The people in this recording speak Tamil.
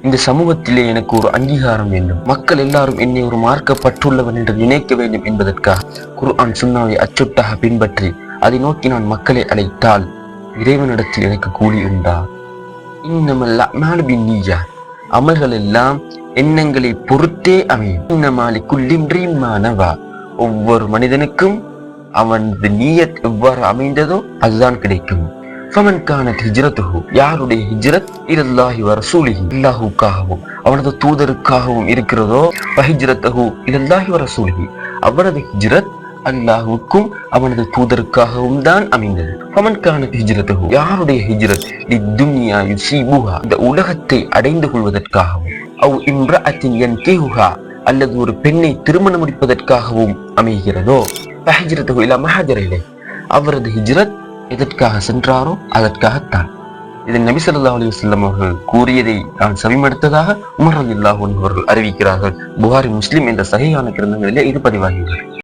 இந்த சமூகத்திலே எனக்கு ஒரு அங்கீகாரம் வேண்டும், மக்கள் எல்லாரும் என்னை ஒரு மார்க்கப்பட்டுள்ளவன் என்று நினைக்க வேண்டும் என்பதற்காக குர்ஆன் சுன்னாவை அச்சொட்டாக பின்பற்றி அதை நோக்கி நான் மக்களை அழைத்தால் இறைவனிடத்தில் எனக்கு கூலி உண்டா? இன்னமல் அஅமாலு பின்னிய்யாத், அமல்கள் எல்லாம் எண்ணங்களை பொறுத்தே அமையும். இன்னமாலி குல்லி இம்ரிஇன் மா நவா, ஒவ்வொரு மனிதனுக்கும் அவனது நியத் எவ்வாறு அமைந்ததோ அதுதான் கிடைக்கும். ஃபமன் கானத் ஹிஜ்ரத்துஹு, யாருடைய ஹிஜ்ரத் இலல்லாஹி வ ரசூலிஹி, அல்லாஹ்வுக்காகவும் அவனது தூதருக்காகவும் இருக்கிறதோ, ஃபஹிஜ்ரத்துஹு இலல்லாஹி வ ரசூலிஹி, அவனது ஹிஜ்ரத் அல்லாஹ்வுக்கும் அவனது தூதருக்காகவும் தான் அமைந்தது. ஃபமன் கானத் ஹிஜ்ரத்துஹு, யாருடைய ஹிஜ்ரத் லித்துன்யா யுஸீபுஹா, இந்த உலகத்தை அடைந்து கொள்வதற்காகவும், அவ் இம்ரஅத்தின் யன்கிஹுஹா, அல்லது ஒரு பெண்ணை திருமணம் முடிப்பதற்காகவும் அமைகிறதோ, ஃபஹிஜ்ரத்துஹு இலா மா ஹாஜர இலைஹி, அவரது ஹிஜ்ரத் எதற்காக சென்றாரோ அதற்காகத்தான். இதை நபி ஸல்லல்லாஹு அலைஹி வஸல்லம் அவர்கள் கூறியதை நான் செவிமடுத்ததாக உமர் ரலியல்லாஹு அன்ஹு அவர்கள் அறிவிக்கிறார்கள். புகாரி, முஸ்லிம் என்ற சஹீஹான கிரந்தங்களிலே இது பதிவாகியுள்ளது.